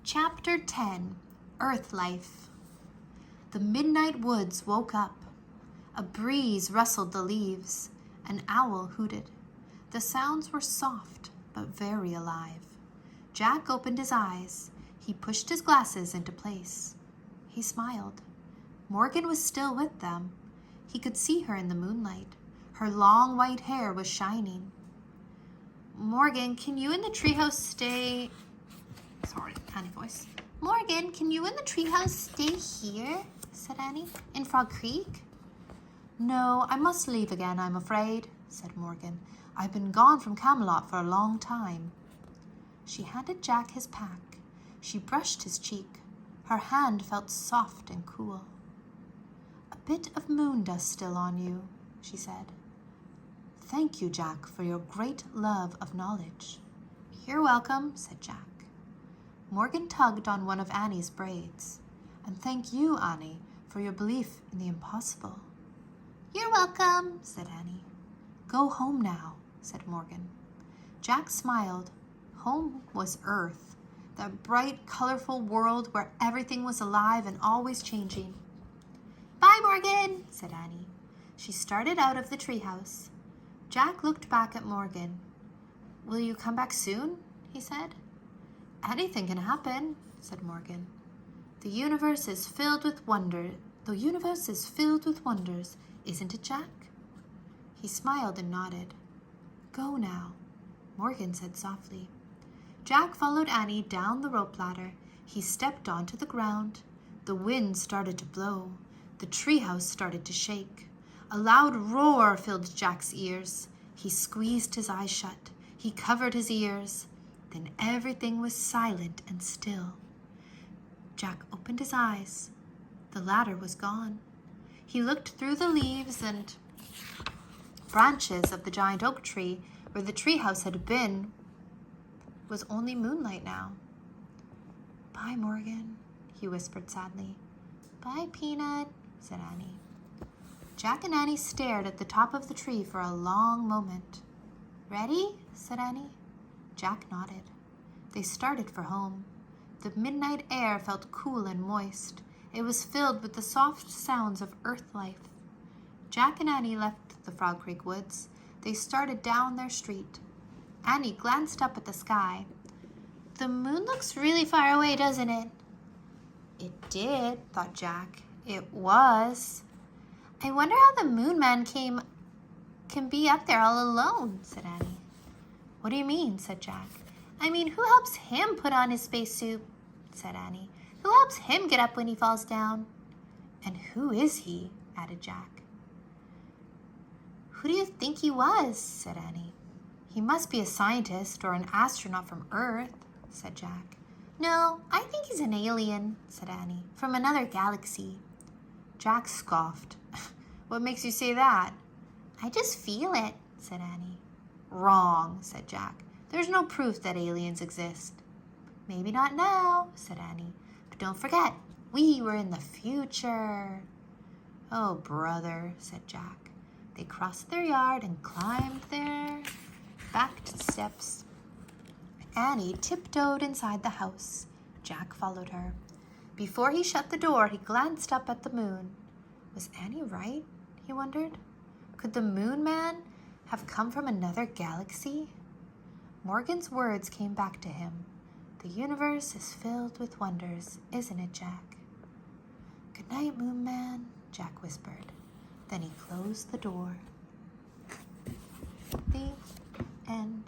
Chapter 10, Earth Life. The midnight woods woke up. A breeze rustled the leaves. An owl hooted. The sounds were soft, but very alive. Jack opened his eyes. He pushed his glasses into place. He smiled. Morgan was still with them. He could see her in the moonlight. Her long white hair was shining. Morgan, can you in the treehouse stay... Sorry, tiny voice. Morgan, can you in the treehouse stay here? Said Annie. In Frog Creek? No, I must leave again, I'm afraid, said Morgan. I've been gone from Camelot for a long time. She handed Jack his pack. She brushed his cheek. Her hand felt soft and cool. A bit of moon dust still on you, she said. Thank you, Jack, for your great love of knowledge. You're welcome, said Jack. Morgan tugged on one of Annie's braids. And thank you, Annie, for your belief in the impossible. You're welcome, said Annie. Go home now, said Morgan. Jack smiled. Home was Earth, that bright, colorful world where everything was alive and always changing. Bye, Morgan, said Annie. She started out of the treehouse. Jack looked back at Morgan. Will you come back soon? He said. Anything can happen, said Morgan. The universe is filled with wonder. The universe is filled with wonders, isn't it, Jack? He smiled and nodded. Go now, Morgan said softly. Jack followed Annie down the rope ladder. He stepped onto the ground. The wind started to blow. The treehouse started to shake. A loud roar filled Jack's ears. He squeezed his eyes shut. He covered his ears. Then everything was silent and still. Jack opened his eyes. The ladder was gone. He looked through the leaves and branches of the giant oak tree where the treehouse had been. Was only moonlight now. Bye, Morgan, he whispered sadly. Bye, Peanut, said Annie. Jack and Annie stared at the top of the tree for a long moment. Ready? Said Annie. Jack nodded. They started for home. The midnight air felt cool and moist. It was filled with the soft sounds of earth life. Jack and Annie left the Frog Creek woods. They started down their street. Annie glanced up at the sky. The moon looks really far away, doesn't it? It did, thought Jack. It was. I wonder how the moon man can be up there all alone, said Annie. What do you mean, said Jack. I mean, who helps him put on his spacesuit, said Annie. Who helps him get up when he falls down? And who is he, added Jack. Who do you think he was, said Annie. He must be a scientist or an astronaut from Earth, said Jack. No, I think he's an alien, said Annie, from another galaxy. Jack scoffed. What makes you say that? I just feel it, said Annie. Wrong, said Jack. There's no proof that aliens exist. Maybe not now, said Annie. But don't forget, we were in the future. Oh, brother, said Jack. They crossed their yard and climbed their back steps. Annie tiptoed inside the house. Jack followed her. Before he shut the door, he glanced up at the moon. Was Annie right? He wondered. Could the moon man have come from another galaxy? Morgan's words came back to him. The universe is filled with wonders, isn't it, Jack? Good night, Moon Man, Jack whispered. Then he closed the door. The end.